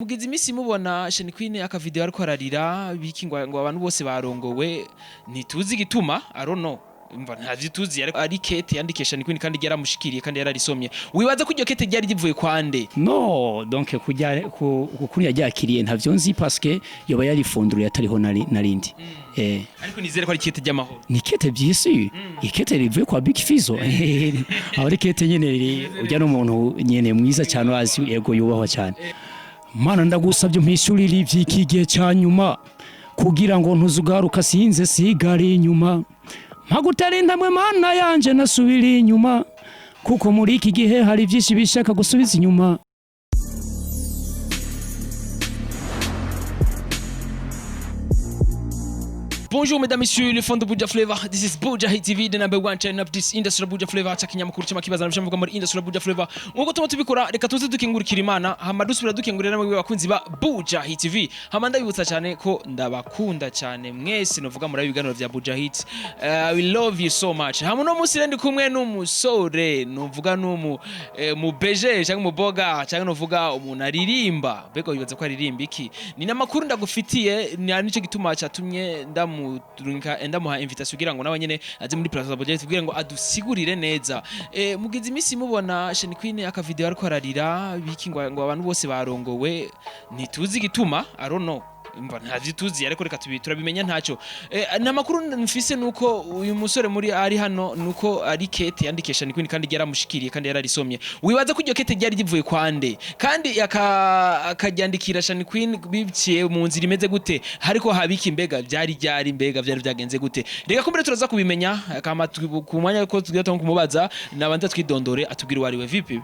Mugize imisi mubona Channy Queen aka video ariko ararira biki ngo abantu bose barongowe ntituzi gituma I don't know umva ntazi tuzi ari ikete yandikisha Channy Queen kandi yaramushikiriye kandi yararisomye wibaza ko iryo kete ryari rivuye kwande no donc kuri yajakiriye ntavyo nzi parce que yoba yarifunduriye atariho narindi ariko nizere ko ari ikete ry'amahoro ni ikete byisi ikete rivuye kwa Big Fizzo ari ikete nyene ujya no muntu nyene mwiza cyane wazi yego yubahwa cyane Mana ndagusabye mpishurira ivyiki gihe cyanyuma kugira ngo ntuzugaruka sinze sigari inyuma mpagutarinda mwe mana yanje nasubira inyuma kuko muri iki gihe hari byinshi bishaka gusubiza inyuma. Bonjour mesdames, messieurs, le fond de Buja Flavor. This is Bujahit TV, the number one channel of this industry of Buja Flavor. Chakinyamakuru cy'amakibaza n'abishamuvuga muri industry of Buja Flavor. Nguko tuma tubikora reka tuze dukingurikira Imana, hama dusubira dukingurira namwe bakunzi ba Bujahit TV. Hama ndabibutsa cyane ko ndabakunda cyane mwese novuga muri ibiganiro vya Bujahit. We love you so much. Hama no musi ndi kumwe n'umusore, novuga n'umu mu beje cyangwa mu boga cyangwa novuga umuntu aririmba. Bego yibaza ko aririmba iki. Ni namakuru ndagufitiye, nico gituma cyatumye ndamuha invitation kugira ngo nawe nyene aze muri plateau Bujahit kugira ngo adusigurire neza. Mugize imisi mubona Channy Queen aka video ariko ararira biki ngo abantu bose barongowe ntituzi gituma I don't know umva ntazi tuzi ariko reka turabimenya ntacyo. Namakuru mfise nuko uyu musore muri ari hano nuko ari ikete yandikisha Channy Queen kandi yaramushikiriye kandi yararisomye wibaza ko iryo kete ryari rivuye kwande kandi akaryandikira Channy Queen biciye mu nzira imeze gute hariko habiki mbega byari mbega byari byagenze gute reka kumbere turaza kubimenya kama ku mwanya ko tugiye kumubaza nabanza twidondore atubwira wari we vipi.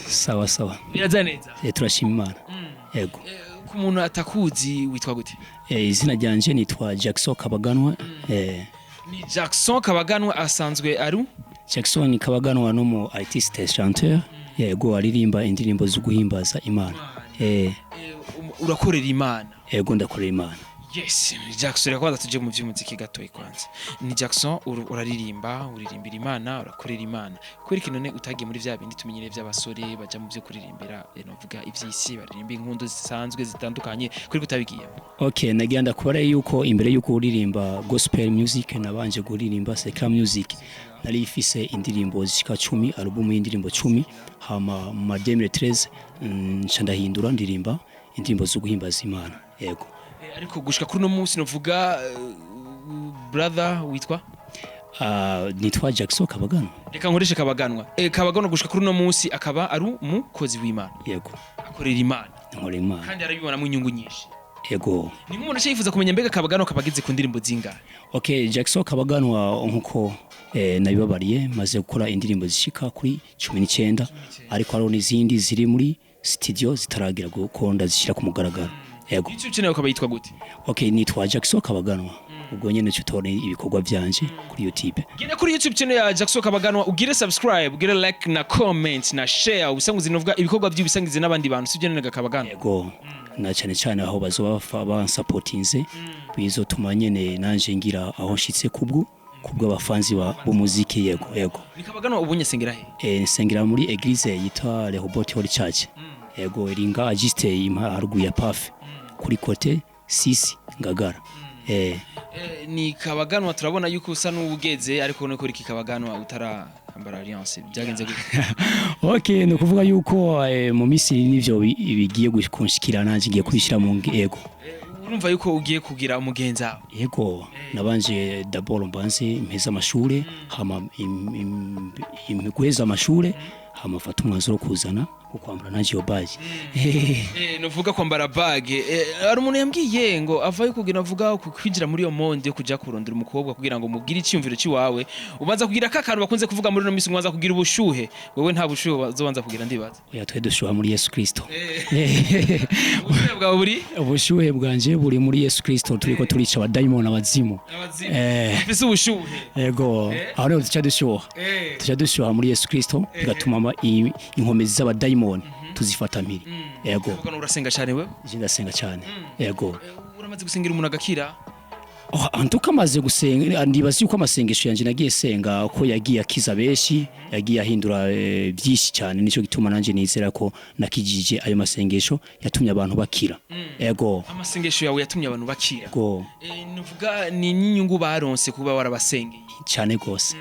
Sawa biraza neza turashima Imana yego. Ku muntu atakuzi witwa gute? Izina ryanje nitwa Jackson Kabaganwa. Ni Jackson Kabaganwa asanzwe aru? Jackson Kabaganwa no mu artiste chanteur yego aririmba indirimbo zo guhimbaza Imana. Urakorera Imana? Yego ndakorera Imana. Yes, Jackson yakwaza tuje mu vy'umuziki gato ikwanze. Ni Jackson uraririmba Imana, urakorera Imana. Kweri kinone utagiye muri vya bindi tumenyere vy'abasore baja mu byo kuririmbira novuga ivy'isi baririmba inkundo zisanzwe zitandukanye kweri kutabigiye. Okay, nagenda kubara yuko imbere yuko uririmba gospel music nabanje kuririmba secular music. Nari ifise indirimbo zishika 10, album y'indirimbo 10 hama mu 2013 ncandahindura ndirimba indirimbo zo guhimbaza Imana. Yego. Ariko gushika kuri no munsi novuga brother witwa nitwa Jackson Kabaganwa. Reka nkoreshe Kabaganwa. Kabaganwa gushika kuri no munsi akaba ari umukozi w'Imana. Yego. Akorera Imana. Nkorera Imana. Kandi arabibona mu nyungu nyinshi. Yego. Ni umuntu yifuza kumenya mbega Kabaganwa kabagize ku ndirimbo zingahe? Okay, Jackson Kabaganwa nkuko nabibabariye maze gukora indirimbo zishika kuri 19 ariko haro n'izindi ziri muri studio zitaragira gukonda zishira ku mugaragaro. Yego. YouTube channel ukaba yitwa gute? Okay, nitwa Jackson Kabaganwa. Ubwo nyene cyutone ibikorwa byanje kuri YouTube. Genda kuri YouTube channel ya Jackson Kabaganwa ugire subscribe, ugire like na comment na share usanguze novuga ibikorwa by'ubisangize n'abandi bantu sibyo nene Kabaganwa. Yego. Na cyane aho bazoba supportinze bizotuma nyene nanje ngira aho nshitse kubwo abafanzi b'umuziki yego. Ni Kabaganwa ubunye sengera he? Sengera muri eglise yitwa Rehoboth Holy Church. Yego iringa agiste impa haruguru ya Pafe kuri kote 6 Ngagara. Ni Kabaganwa turabona yuko usa n'ubugeze ariko no kuri Kabaganwa utarambara alliance byagenze gute? Okay, no kuvuga yuko mu Misiri nivyo bigiye gushikira nanje ngiye kubishira mu yego. Urumva yuko ugiye kugira umugenzi aho? Yego, nabanje d'abord mbanze impeza amashure hama imigweza amashure hama fata umwanzuro kuzana ukwambara naje yo bage. Novuga kwambara bage ari umuntu yambwiye ngo avaye kugira avuga kwinjira muri yo monde kuja kurondera umukobwa kugira ngo mubwire icyumviro cy'iwawe ubanza kugira kakantu bakunze kuvuga muri no misi mwanza kugira ubushuhe wewe nta bushuhe bazobanza kugira ndibaza. Oya twe dushuha muri Yesu Kristo. Ubushuhe bwawe buri? Ubushuhe bwanje buri muri Yesu Kristo turiko turica abadayimoni abazimu. Bise ubushuhe. Yego. Aho rero tuca dushuha muri Yesu Kristo bigatuma inkomezi z'abadayimoni tuzifata mpiri. Yego. Kuko urasenga cyane wewe? Ndasenga cyane. Yego. Uramaze gusengera umuntu agakira? antuka amaze gusenga ndibaza yuko amasengesho yanje nagiye senga ko yagiye akiza benshi yagiye ahindura byinshi cyane nico gituma nanje nizera ko nakijije ayo masengesho yatumye abantu bakira ego amasengesho yawe yatumye abantu bakira ego nuvuga ni n'inyungu baronse kuba warabasengeye cyane gose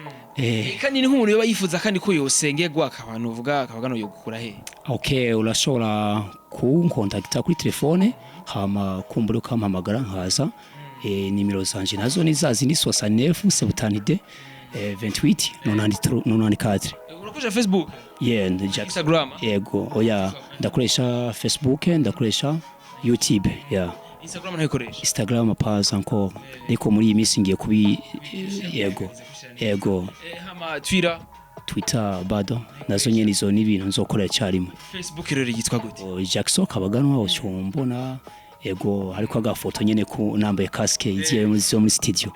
kandi ni nk'umuntu yoba yifuza kandi ko yosengerwa akabantu uvuga akabagano yo gukura he okay urashobora kunkontakta kuri telefone hama kumbura ukampamagara nkaza nimero zanje nazo ni za zindi 69 72 28 94 urakoresha Facebook Instagram yego oya ndakoresha Facebook ndakoresha YouTube Instagram ntayikoresha Instagram pas encore ariko muri iyi minsi ngiye kubi yego hama Twitter bado nazo nyene izo ni ibintu nzokorera cyarimwe Facebook rero yitwa gute Jackson kabaganwa ucumbona ego hariko agafoto nyene ku nambaye casque iziye muri studio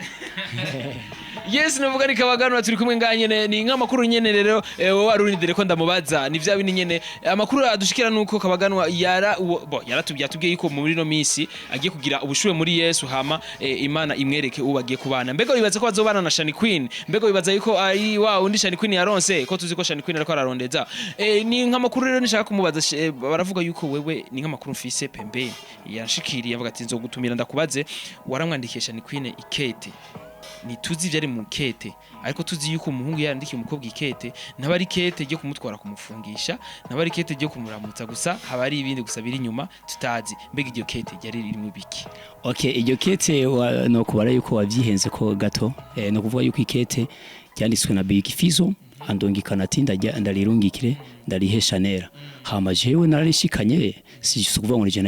yes navuga ni kabaganwa turi kumwe nganye ni nk'amakuru nyene rero warurindire ko ndamubaza ni vya bini nyene amakuru adushikira nuko kabaganwa yaratubwiye yuko muri no misi agiye kugira ubushuwe muri Yesu hama Imana imwereke ubagiye kubana mbega wibaza ko bazobana na Channy Queen mbega wibaza yuko ari undi Channy Queen yaronse ko tuzi ko Channy Queen ariko ararondeza ni nk'amakuru rero nishaka kumubaza baravuga yuko wewe ni nk'amakuru mfise pembeni yashikiriye avuga ati nzogutumira ndakubaze waramwandikiye Channy Queen ikete ni tuzi byari mu kete ariko tuzi yuko umuhungu yandikiye umukobwa ikete ntabari kete ryo kumutwara kumufungisha ntabari kete ryo kumuramutsa gusa habari ibindi gusa biri nyuma tutazi mbega iryo kete ryari riri mu biki okay iryo kete no kubara yuko wavyihenze ko gato no kuvuga yuko ikete ryanditswe na Fizzo andungikana ati ndarirungikire ndarihesha nera hama jewe narishikanye si kuvuga ngo nije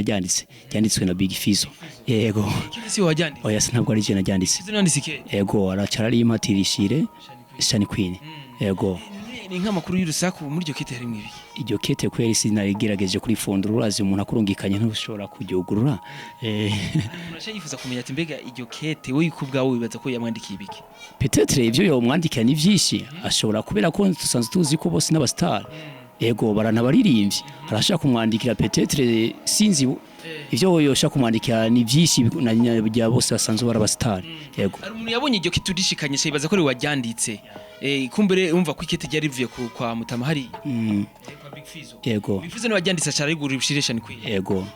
ryanditswe na Fizzo yego si wajyanditse oya ntabwo ari je najyanditse yego aracara ari impatirishire Channy Queen yego ni nk'amakuru y'urusaku muri iryo kete harimo ibiki iryo kete kweri sinarigerageje kuri fondoro urazi umuntu akurungikanye ntushobora kujyugurura umuntu yifuza kumenya ati mbega iryo kete we yikubwawe wibaza ko yamwandikiye ibiki peut-être ivyo yo mwandikira ni vyinshi ashobora kubera ko tusanzwe tuzi ko bose n'abastar ego baranabaririmbye arashaka kumwandikira peut-être sinzi ivyo yoshaka kumwandikira ni vyinshi na bose basanzwe barabastar yego ari umuntu yabonye iryo kete udishikanye se bibaza ko ari wajyanditse kumbere umva ko ikete ryari rivuye kwa Mutama hari kwa Fizzo yego Fizzo ni wajyanditse cyari guri bishire Channy Queen yego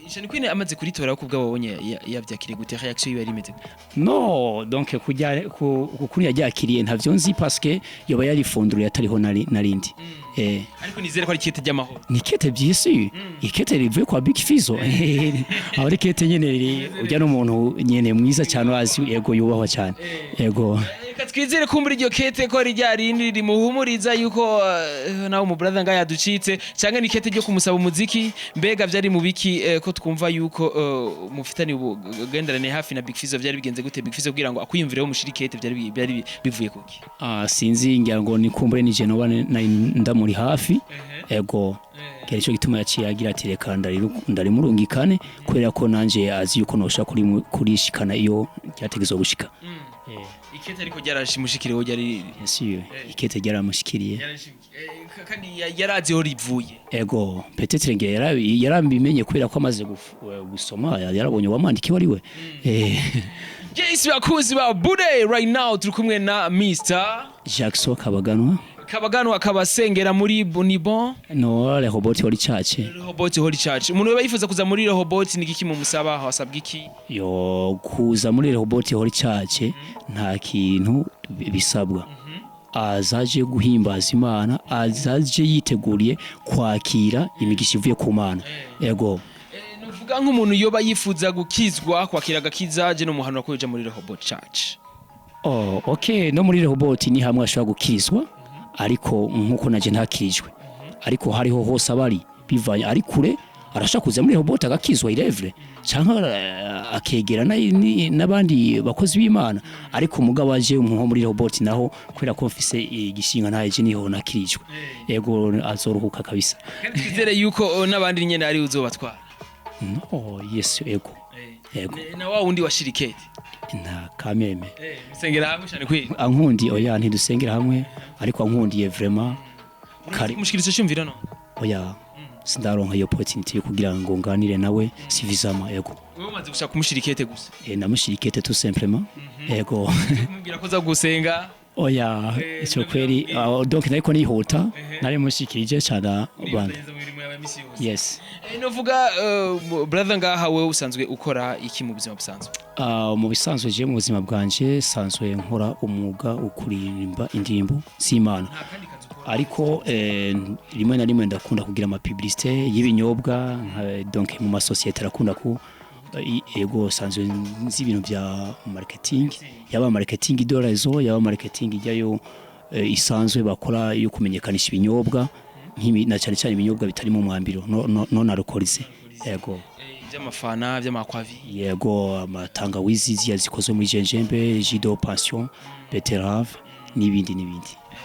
Channy Queen amaze kuritora ko ubwo wabonye yavyakiriye gute reaction yiwe yari imeze no donc kuri yajakiriye ntavyo nzi parce que yoba yari fonduro yatariho narindi ariko nizere ko ari ikete ry'amahoro ni ikete byisi ikete rivuye kwa Fizzo ari ikete nyene ujya no muntu nyene mwiza cyane wazi yego yubahwa cyane yego twizere kumbura iryo kete ko ryarindi rimuhumuriza yuko nawe mu brother ngaya yaducitse cyangwa ni kete ryo kumusaba umuziki mbega byari mu biki ko twumva yuko mufitani ubugenderane hafi na Fizzo byari bigenze gute Fizzo kugira ngo akuyumvireho mushirikete byari bivuye kuki sinzi ngira ngo ni kumbure ni je no ndamuri hafi ego kera cyo gituma yaciye agira ati reka ndarimurungikane kubera ko nanje azi yuko nosha kurishikana iyo cyategezo gushika ikete ariko ryarashimushikiriye ryari ikete ryaramushikiriye kandi yaraziho rivuye ego peut-être nge yarambimenye kubera ko amaze gusoma yarabonye wamandiki wari we Yes bakuzi ba Bude right now turi kumwe na Mr Jackson kabaganwa akabasengera muri Bonibon no Rehoboth Holy Church umuntu yifuza kuza muri Rehoboth ni giki mu musaba wasabwa iki yo kuza muri Rehoboth Holy Church nta kintu bisabwa azaje guhimbaza Imana azaje yiteguriye kwakira imigisha ivuye ku Mana yego nuvuga nk'umuntu yoba yifuza gukizwa kwakira gakizaje no muhano kuja muri Rehoboth Church okay no muri Rehoboth ni hamwe ashobora gukizwa ariko nkuko naje ntakirijwe ariko hariho hose abari bivanye ari kure arashaka kuza muri Rehoboth agakizwa irevre canka akegera n'abandi bakozi b'Imana ariko umugabo aje nko muri Rehoboth naho kwera ko mfise igishinga ntaje niho nakirijwe yego azoruhuka kabisa kandi twizere yuko n'abandi nyene ari uzobatwara no yes yego na wa wundi washirikete nta kameme musengera hamwe cyane kwi ankundi oya ntidusengera hamwe ariko ankundiye vraiment kari mushikirizo cyumvira no oya sindaronka iyo opportunity yo kugira ngo nganire nawe suffisamment yego wewe umaze gushaka kumushira ikete gusa namushira ikete tout simplement yego kumubwira ko za gusenga oya icyo kweri donc nariko nihuta nari mushikirije cyane bana yes novuga brother ngaha wewe usanzwe ukora iki mu buzima busanzwe mu bisanzwe je mu buzima bwanje sanzwe nkora umwuga ukuririmba indirimbo z'Imana ariko rimwe na rimwe ndakunda kugira ama publicité y'ibinyobwa donc mu masosiyete arakunda ku ego sanzwe nzi ibintu bya marketing yaba marketing idorezo yaba marketing ijyayo isanzwe bakora yo kumenyekanisha ibinyobwa na cyane cyane ibinyobwa bitari mu mwambiro no narokorize yego by'amafana by'amakwavi yego amatangawizi zikozwe muri gingembre jido passion betterave n'ibindi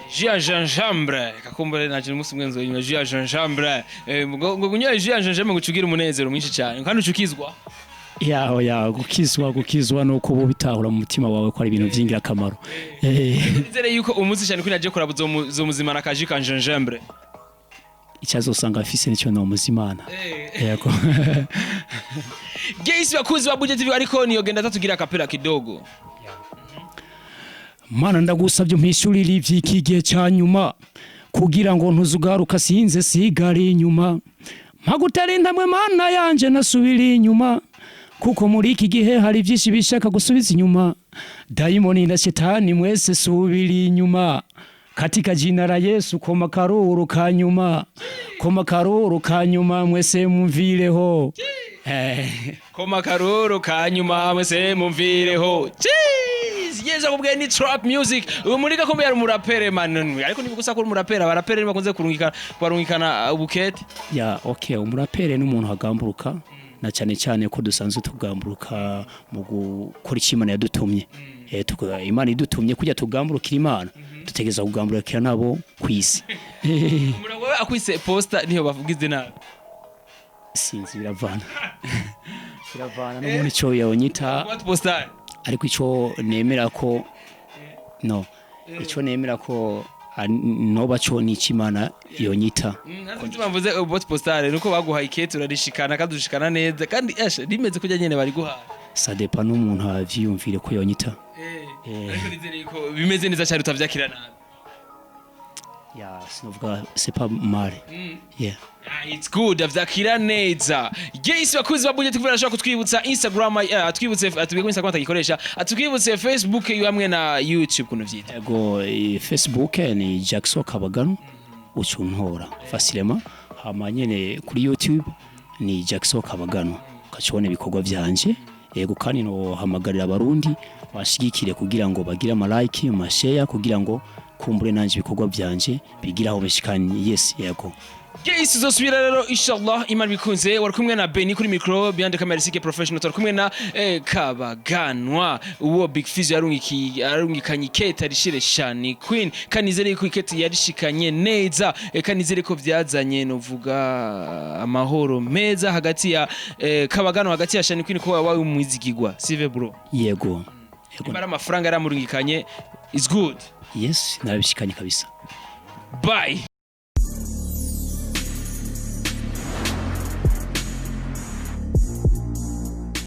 jus à gingembre kakumbere naje umunsi umwe nzoyinywa jus à gingembre ngo kunywa jus à gingembre gucugira umunezero mwinshi cyane kandi ucukizwa ya gukizwa nuko bo bitahura mu mutima wawe ko ari ibintu byingira kamaro nizere yuko umunsi cyane kuri naje kora zo muzima na kaji ka gingembre icyazosanga afise nicyo no muzimana yego Guys bakuzi wa Bujahit TV ariko niyogenda tatugira kapera kidogo Mana ndagusabye mpishurira ivy'iki gihe cyanyuma kugira ngo ntuzugaruka sinze sigari inyuma mpagutarinda mwe Mana yanje nasubira inyuma kuko muri iki gihe hari byinshi bishaka gusubiza inyuma daimoni na shetani mwese subira inyuma katika jina la Yesu koma karuru kanyuma mwese mumvireho koma karuru kanyuma mwese mumvireho yeza kubwe ni trap music umurika ko yari umurapere mananwe ariko nibigusa ko umurapere abarapere bakunze kurungikana ubukete ya okay umurapere n'umuntu hagamburuka na cyane cyane ko dusanzwe tugamburuka mu gukora ikimana yadutumye Imana idutumye kujya tugamburukira Imana dutegeza kugamburukira nabo kwisi murawe akwise poster niyo bavugize nabi sinzi biravana n'umuntu cyo yonyita what poster ariko ico nemera ko no ico nemera ko noba cyo ni ikimana yonyita tumvuze bot postale nuko baguha ikete urarishikana kadushikana neza kandi rimeze kujya nyene bari guha ça dépend n'umuntu avyiyumvire ko yonyita ariko nizere ko bimeze neza cyane utavyakira nabi ya sinovuga c'est pas mal yeah it's good avyakira neza guys bakuzi ba Bujahit TV ashaka kutwibutsa Instagram twibutse atubwiye ko Instagram atagikoresha atwibutse Facebook hamwe na YouTube kuno vyita yego Facebook ni Jackson Kabagano ucuntora facilement hama nyene kuri YouTube ni Jackson Kabagano kacibone ibikorwa byanje yego kandi no hamagarira abarundi bashigikire kugira ngo bagire ama like ama share kugira ngo kumbure nanje ibikorwa byanje bigira aho bishikanye yes yego Guys uzosubira rero inshallah Imana bikunze wari kumwe na Beni kuri micro behind the camera sike professional turi kumwe na Kabaganwa uwo Big Fizzo yarungikanye ikete rishire Channy Queen kanizere ko ikete yarishikanye neza kanizere ko byazanye novuga amahoro meza hagati ya Kabaganwa hagati ya Channy Queen ko wawe umwizigirwa sive bro yego mara amafaranga yaramurungikanye is good yes narabishikanye kabisa bye